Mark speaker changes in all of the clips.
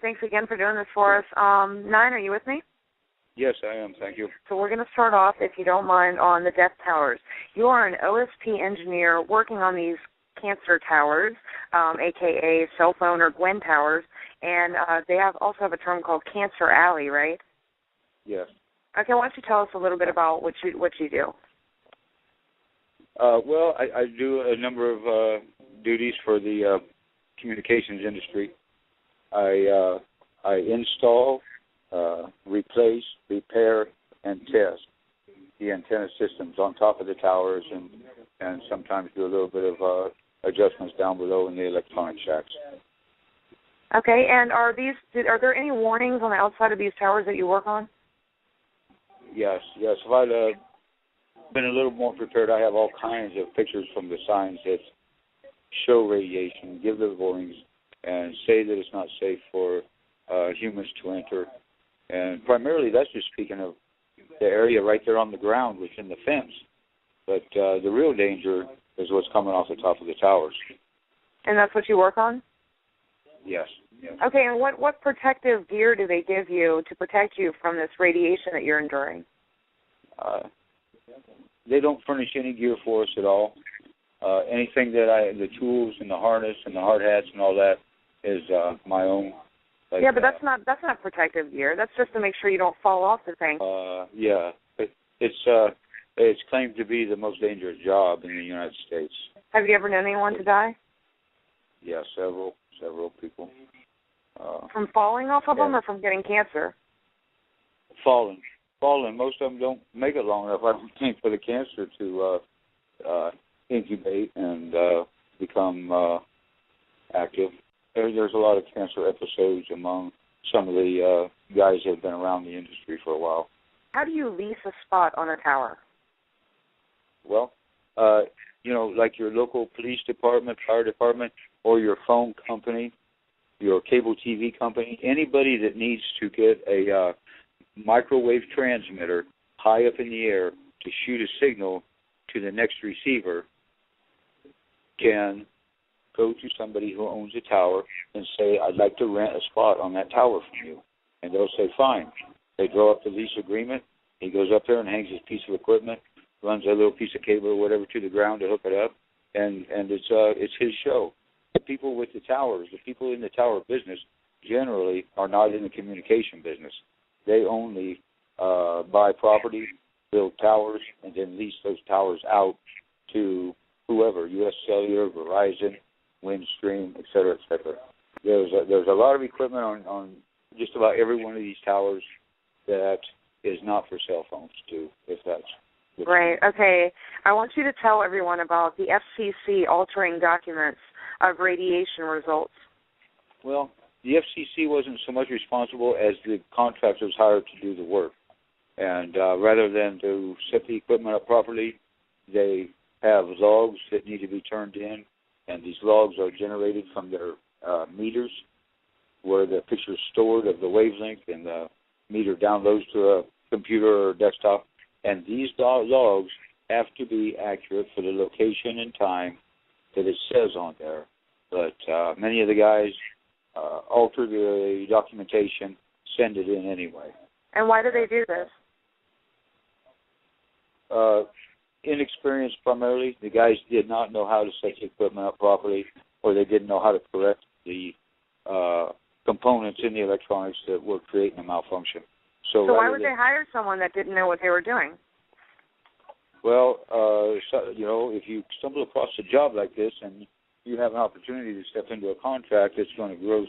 Speaker 1: Thanks again for doing this for us. Nine, are you with me?
Speaker 2: Yes, I am. Thank you.
Speaker 1: So we're going to start off, if you don't mind, on the death towers. You are an OSP engineer working on these cancer towers, a.k.a. cell phone or Gwen towers, and they also have a term called Cancer Alley, right?
Speaker 2: Yes.
Speaker 1: Okay, why don't you tell us a little bit about what you do?
Speaker 2: Well, I do a number of duties for the communications industry. I install, replace, repair, and test the antenna systems on top of the towers, and sometimes do a little bit of adjustments down below in the electronic shacks.
Speaker 1: Okay, and are there any warnings on the outside of these towers that you work on?
Speaker 2: Yes. If I'd been a little more prepared, I have all kinds of pictures from the signs that show radiation, give the warnings, and say that it's not safe for humans to enter. And primarily, that's just speaking of the area right there on the ground within the fence. But the real danger is what's coming off the top of the towers.
Speaker 1: And that's what you work on?
Speaker 2: Yes.
Speaker 1: Okay, and what protective gear do they give you to protect you from this radiation that you're enduring?
Speaker 2: They don't furnish any gear for us at all. Anything that the tools and the harness and the hard hats and all that is my own. Like,
Speaker 1: yeah, but that's not protective gear. That's just to make sure you don't fall off the thing.
Speaker 2: Yeah, it's claimed to be the most dangerous job in the United States.
Speaker 1: Have you ever known anyone to die?
Speaker 2: Yeah, several people.
Speaker 1: From falling off of them, or from getting cancer?
Speaker 2: Falling. Most of them don't make it long enough, I don't think, for the cancer to incubate and become active. There's a lot of cancer episodes among some of the guys that have been around the industry for a while.
Speaker 1: How do you lease a spot on a tower?
Speaker 2: Well, like your local police department, fire department, or your phone company, your cable TV company, anybody that needs to get a microwave transmitter high up in the air to shoot a signal to the next receiver can go to somebody who owns a tower and say, I'd like to rent a spot on that tower from you. And they'll say, fine. They draw up the lease agreement. He goes up there and hangs his piece of equipment, runs a little piece of cable or whatever to the ground to hook it up, and it's his show. The people with the towers, the people in the tower business, generally are not in the communication business. They only buy property, build towers, and then lease those towers out to whoever, U.S. Cellular, Verizon, Windstream, et cetera, et cetera. There's a lot of equipment on just about every one of these towers that is not for cell phones, too, if that's...
Speaker 1: Right, okay. I want you to tell everyone about the FCC altering documents of radiation results.
Speaker 2: Well, the FCC wasn't so much responsible as the contractors hired to do the work. And rather than to set the equipment up properly, they have logs that need to be turned in, and these logs are generated from their meters, where the picture is stored of the wavelength, and the meter downloads to a computer or desktop. And these logs have to be accurate for the location and time that it says on there. But many of the guys alter the documentation, send it in anyway.
Speaker 1: And why do they do this?
Speaker 2: Inexperience primarily. The guys did not know how to set the equipment up properly, or they didn't know how to correct the components in the electronics that were creating a malfunction. So
Speaker 1: why would they hire someone that didn't know what they were doing?
Speaker 2: Well, if you stumble across a job like this and you have an opportunity to step into a contract that's going to gross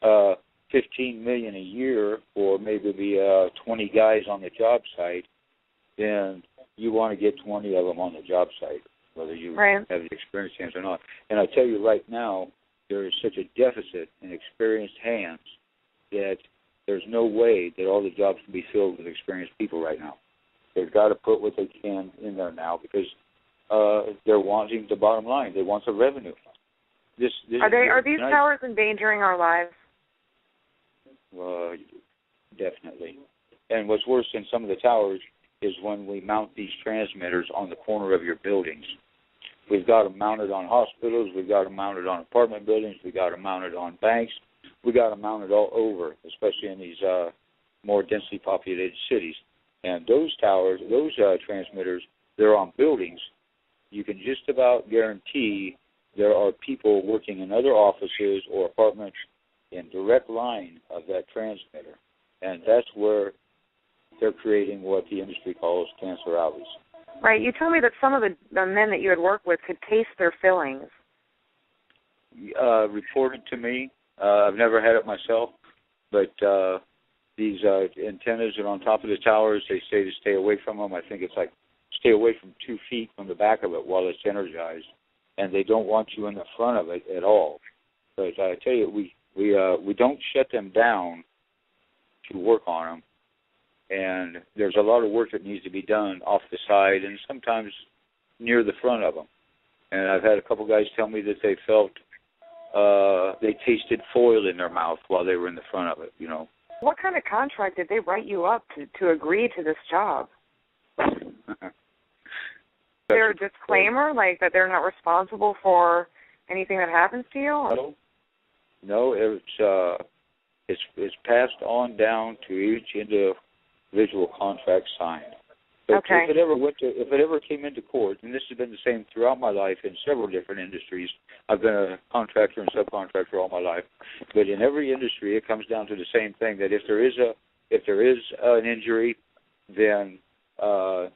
Speaker 2: $15 million a year, or maybe be 20 guys on the job site, then you want to get 20 of them on the job site, whether you have the experience hands or not. And I tell you right now, there is such a deficit in experienced hands that there's no way that all the jobs can be filled with experienced people right now. They've got to put what they can in there now because they're wanting the bottom line. They want the revenue.
Speaker 1: Are these towers endangering our lives?
Speaker 2: Definitely. And what's worse than some of the towers is when we mount these transmitters on the corner of your buildings. We've got them mounted on hospitals. We've got them mounted on apartment buildings. We've got them mounted on banks. we got them mounted all over, especially in these more densely populated cities. And those towers, those transmitters, they're on buildings. You can just about guarantee there are people working in other offices or apartments in direct line of that transmitter. And that's where they're creating what the industry calls cancer alleys.
Speaker 1: Right. You told me that some of the men that you had worked with could taste their fillings.
Speaker 2: Reported to me. I've never had it myself, but these antennas are on top of the towers. They say to stay away from them. I think it's like stay away from 2 feet from the back of it while it's energized, and they don't want you in the front of it at all. But I tell you, we don't shut them down to work on them, and there's a lot of work that needs to be done off the side and sometimes near the front of them. And I've had a couple guys tell me that they felt they tasted foil in their mouth while they were in the front of it, you know.
Speaker 1: What kind of contract did they write you up to agree to this job? Is there a disclaimer, like that they're not responsible for anything that happens to you?
Speaker 2: No, it's passed on down to each individual contract signed. But
Speaker 1: okay.
Speaker 2: If it ever came into court, and this has been the same throughout my life in several different industries. I've been a contractor and subcontractor all my life, but in every industry, it comes down to the same thing: that if there is an injury, then the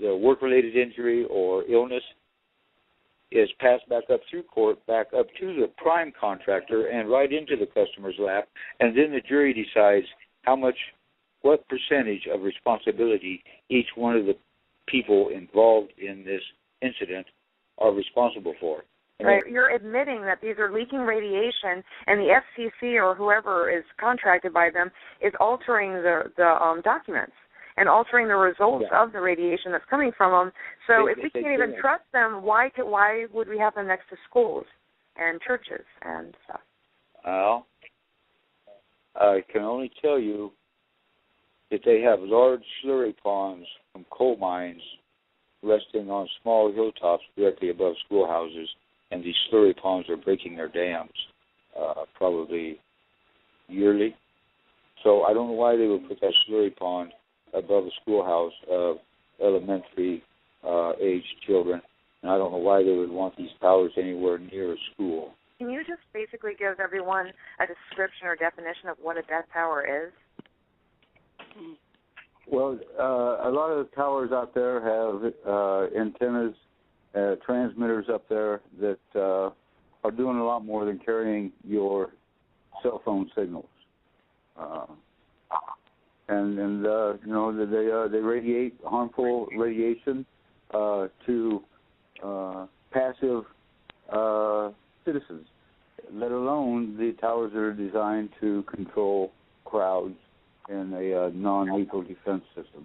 Speaker 2: work-related injury or illness is passed back up through court, back up to the prime contractor, and right into the customer's lap, and then the jury decides what percentage of responsibility each one of the people involved in this incident are responsible for.
Speaker 1: Right. You're admitting that these are leaking radiation, and the FCC or whoever is contracted by them is altering the documents and altering the results of the radiation that's coming from them. So if we can't even trust them, why would we have them next to schools and churches and stuff?
Speaker 2: Well, I can only tell you that they have large slurry ponds from coal mines resting on small hilltops directly above schoolhouses, and these slurry ponds are breaking their dams probably yearly. So I don't know why they would put that slurry pond above a schoolhouse of elementary aged children, and I don't know why they would want these towers anywhere near a school.
Speaker 1: Can you just basically give everyone a description or definition of what a death tower is?
Speaker 3: Well, a lot of the towers out there have antennas, transmitters up there that are doing a lot more than carrying your cell phone signals. And you know, they radiate harmful radiation to passive citizens, let alone the towers that are designed to control crowds in a non-lethal defense system.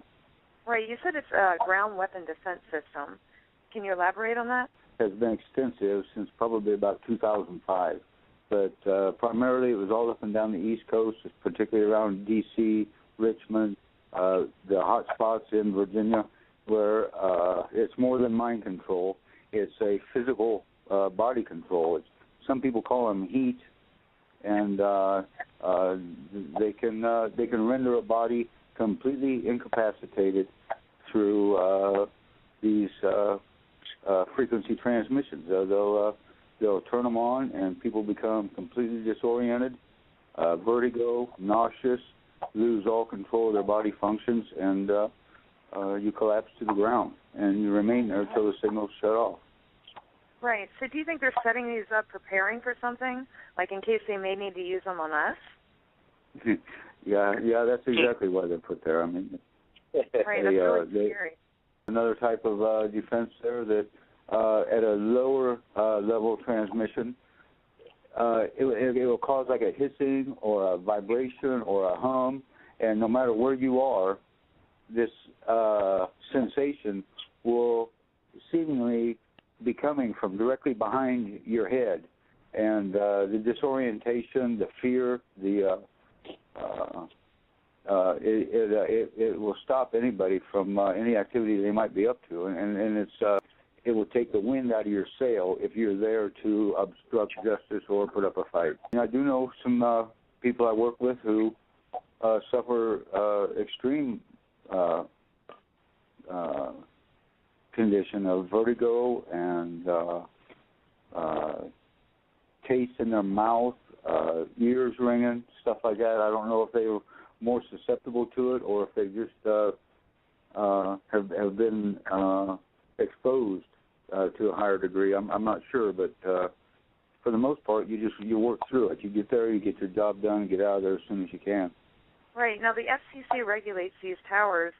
Speaker 1: Right. You said it's a ground weapon defense system. Can you elaborate on that?
Speaker 3: It has been extensive since probably about 2005. But primarily it was all up and down the East Coast, particularly around D.C., Richmond, the hot spots in Virginia, where it's more than mind control. It's a physical body control. Some people call them heat, and they can render a body completely incapacitated through these frequency transmissions. They'll turn them on, and people become completely disoriented, vertigo, nauseous, lose all control of their body functions, and you collapse to the ground, and you remain there until the signal's shut off.
Speaker 1: Right. So do you think they're setting these up, preparing for something, like in case they may need to use them on us?
Speaker 3: Yeah, that's exactly why they're put there. I mean,
Speaker 1: right, that's really scary.
Speaker 3: Another type of defense there that at a lower level transmission, it will cause like a hissing or a vibration or a hum, and no matter where you are, this sensation will seemingly be coming from directly behind your head, and the disorientation, the fear, it will stop anybody from any activity they might be up to, and it will take the wind out of your sail if you're there to obstruct justice or put up a fight. And I do know some people I work with who suffer extreme condition of vertigo and taste in their mouth, ears ringing, stuff like that. I don't know if they were more susceptible to it or if they just have been exposed to a higher degree. I'm not sure, but for the most part, you work through it. You get there, you get your job done, and get out of there as soon as you can.
Speaker 1: Right. Now, the FCC regulates these towers.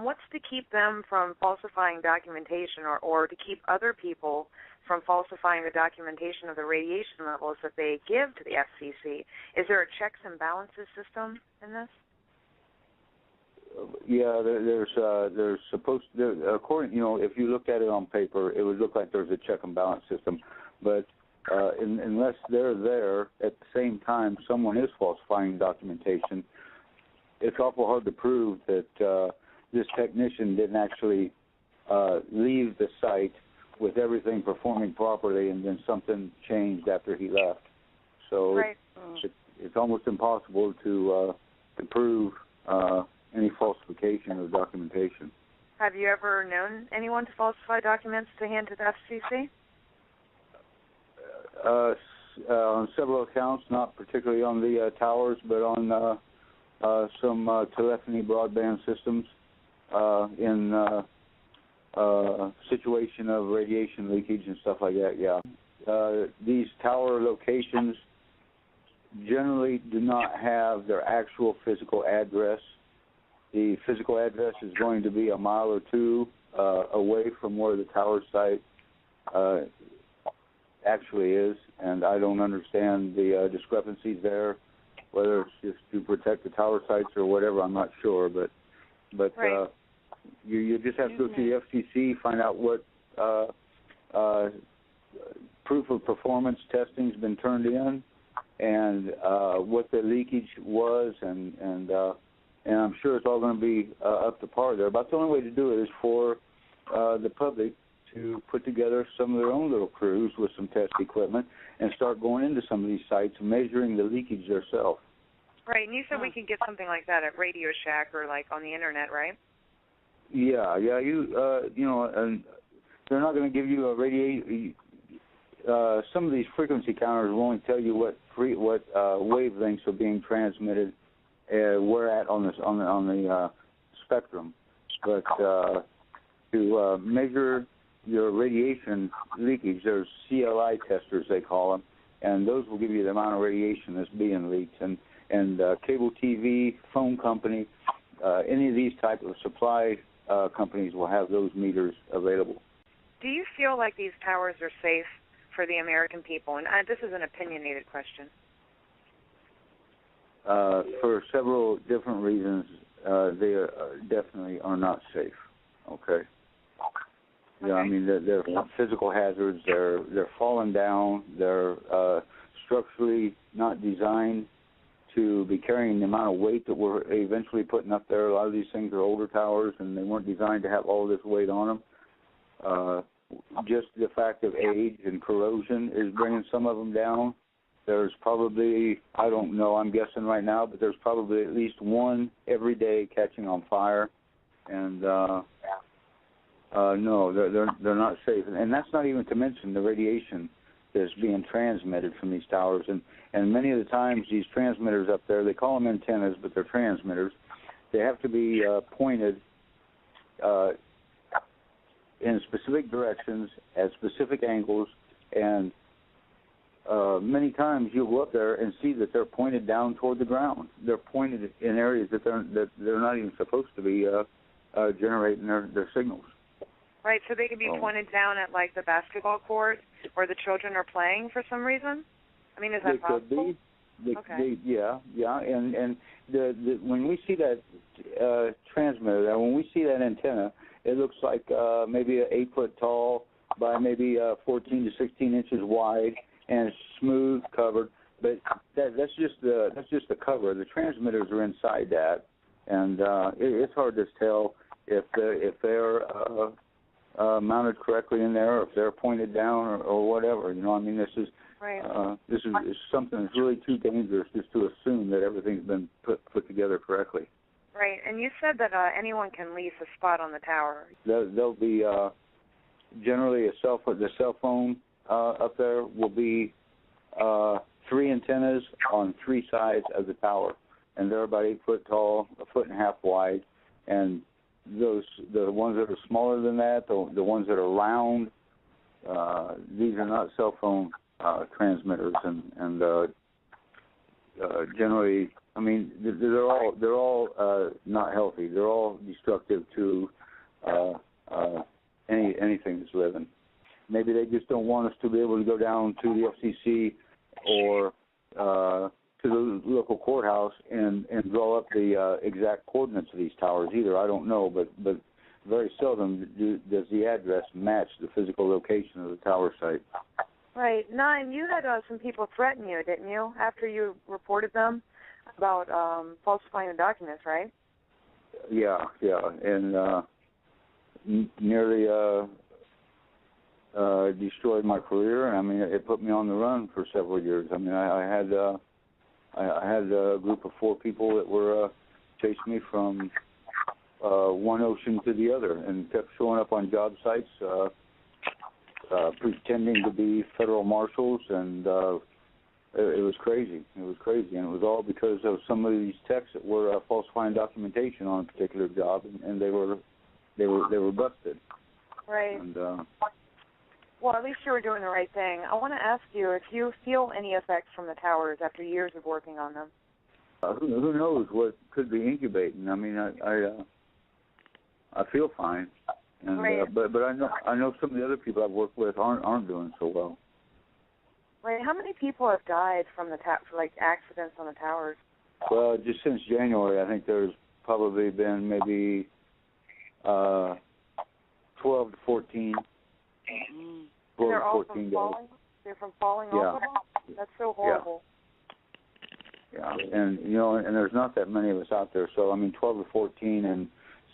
Speaker 1: What's to keep them from falsifying documentation or to keep other people from falsifying the documentation of the radiation levels that they give to the FCC? Is there a checks and balances system in this?
Speaker 3: Yeah, there's supposed to, according, if you looked at it on paper, it would look like there's a check and balance system, but unless they're there at the same time someone is falsifying documentation, it's awful hard to prove that this technician didn't actually leave the site with everything performing properly and then something changed after he left. So
Speaker 1: right.
Speaker 3: it's almost impossible to prove any falsification of documentation.
Speaker 1: Have you ever known anyone to falsify documents to hand to the FCC?
Speaker 3: On several accounts, not particularly on the towers, but on some telephony broadband systems in situation of radiation leakage and stuff like that, yeah. These tower locations generally do not have their actual physical address. The physical address is going to be a mile or two away from where the tower site actually is, and I don't understand the discrepancies there, whether it's just to protect the tower sites or whatever, I'm not sure, but right. You just have to go to the FCC, find out what proof of performance testing's been turned in, and what the leakage was, and I'm sure it's all going to be up to par there. About the only way to do it is for the public to put together some of their own little crews with some test equipment and start going into some of these sites, measuring the leakage themselves.
Speaker 1: Right, and you said we could get something like that at Radio Shack or like on the internet, right?
Speaker 3: Yeah. And they're not going to give you a some of these frequency counters will only tell you what wavelengths are being transmitted where at on the spectrum, but to measure your radiation leakage, there's CLI testers, they call them, and those will give you the amount of radiation that's being leaked. And cable TV, phone company, any of these type of supply companies will have those meters available.
Speaker 1: Do you feel like these towers are safe for the American people? And this is an opinionated question.
Speaker 3: For several different reasons, they definitely are not safe. Okay. Yeah, I mean they're physical hazards. They're falling down. They're structurally not designed to be carrying the amount of weight that we're eventually putting up there. A lot of these things are older towers, and they weren't designed to have all this weight on them. Just the fact of age and corrosion is bringing some of them down. There's probably, I don't know, I'm guessing right now, but there's probably at least one every day catching on fire. And no, they're not safe. And that's not even to mention the radiation that's being transmitted from these towers. And many of the times these transmitters up there, they call them antennas, but they're transmitters. They have to be pointed in specific directions at specific angles, and many times you'll go up there and see that they're pointed down toward the ground. They're pointed in areas that they're not even supposed to be generating their signals.
Speaker 1: Right, so they could be pointed down at like the basketball court where the children are playing for some reason? I mean, is that possible?
Speaker 3: Okay. Yeah, and when we see that transmitter, when we see that antenna, it looks like maybe 8 foot tall by maybe 14 to 16 inches wide, and it's smooth covered. But that's just the cover. The transmitters are inside that, and it's hard to tell if they're mounted correctly in there, or if they're pointed down, or whatever. You know, I mean, this is something that's really too dangerous just to assume that everything's been put together correctly.
Speaker 1: Right, and you said that anyone can lease a spot on the tower.
Speaker 3: There'll be generally the cell phone up there will be 3 antennas on 3 sides of the tower, and they're about 8 foot tall, 1.5 feet wide, and the ones that are smaller than that, the ones that are round, these are not cell phone transmitters, and generally, I mean, they're all not healthy. They're all destructive to anything that's living. Maybe they just don't want us to be able to go down to the FCC or to the local courthouse and draw up the exact coordinates of these towers either. I don't know, but very seldom does the address match the physical location of the tower site.
Speaker 1: Right. Nine, you had some people threaten you, didn't you, after you reported them about falsifying the documents, right?
Speaker 3: Yeah, and nearly destroyed my career, and I mean, it put me on the run for several years. I mean, I had a group of 4 people that were chasing me from one ocean to the other, and kept showing up on job sites, pretending to be federal marshals, and it was crazy. It was crazy, and it was all because of some of these techs that were falsifying documentation on a particular job, and they were busted.
Speaker 1: Right.
Speaker 3: And,
Speaker 1: well, at least you were doing the right thing. I want to ask you if you feel any effects from the towers after years of working on them.
Speaker 3: Who knows what could be incubating? I mean, I feel fine, and
Speaker 1: right.
Speaker 3: But I know some of the other people I've worked with aren't doing so well.
Speaker 1: Right. How many people have died from like accidents on the towers?
Speaker 3: Well, just since January, I think there's probably been maybe 12 to 14.
Speaker 1: And they're all from falling? They're from falling off of them? That's so horrible.
Speaker 3: Yeah, and you know, and there's not that many of us out there. So I mean, 12 to 14 in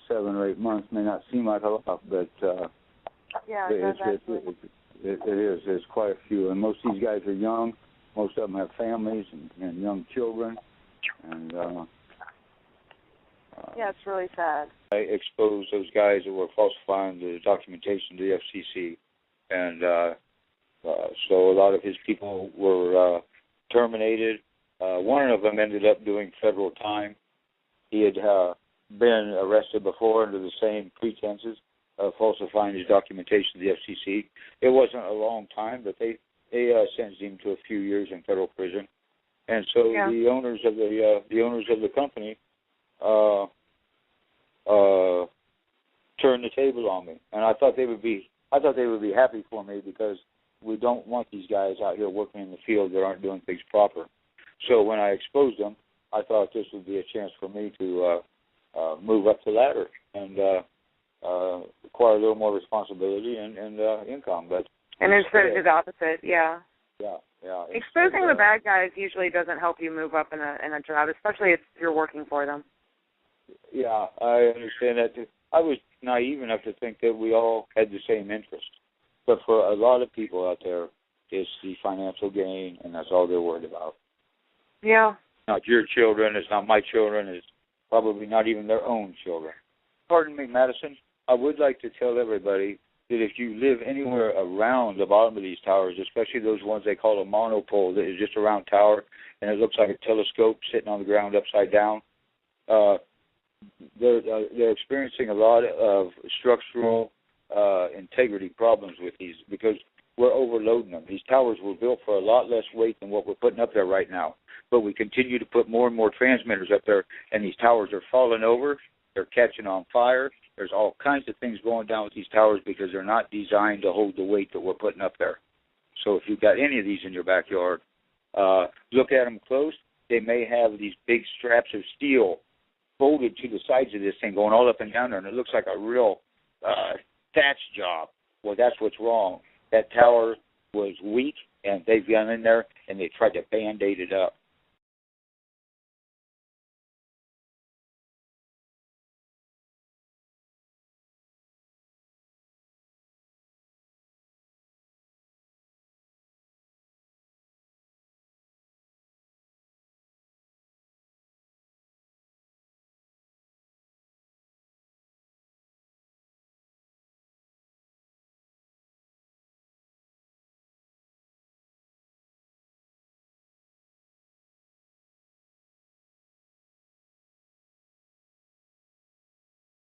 Speaker 3: 7 or 8 months may not seem like a lot, but it is. There's quite a few, and most of these guys are young. Most of them have families and young children, and
Speaker 1: yeah, it's really sad.
Speaker 2: I exposed those guys that were falsifying the documentation to the FCC, and so a lot of his people were terminated. One of them ended up doing federal time. He had been arrested before under the same pretenses of falsifying his documentation to the FCC. It wasn't a long time, but they sentenced him to a few years in federal prison. And so the owners of the company turned the table on me, and I thought they would be happy for me, because we don't want these guys out here working in the field that aren't doing things proper. So when I exposed them, I thought this would be a chance for me to move up the ladder and acquire a little more responsibility and income. But
Speaker 1: instead of the opposite,
Speaker 2: Yeah.
Speaker 1: Exposing the bad guys usually doesn't help you move up in a job, especially if you're working for them.
Speaker 2: Yeah, I understand that too. I was naive enough to think that we all had the same interest. But for a lot of people out there, it's the financial gain, and that's all they're worried about.
Speaker 1: Yeah.
Speaker 2: Not your children, it's not my children, it's probably not even their own children. Pardon me, Madison, I would like to tell everybody that if you live anywhere around the bottom of these towers, especially those ones they call a monopole, that is just a round tower, and it looks like a telescope sitting on the ground upside down, they're experiencing a lot of structural integrity problems with these, because we're overloading them. These towers were built for a lot less weight than what we're putting up there right now, but we continue to put more and more transmitters up there, and these towers are falling over, they're catching on fire. There's all kinds of things going down with these towers because they're not designed to hold the weight that we're putting up there. So if you've got any of these in your backyard, look at them close. They may have these big straps of steel folded to the sides of this thing going all up and down there, and it looks like a real thatch job. Well, that's what's wrong. That tower was weak, and they've gone in there, and they tried to Band-Aid it up.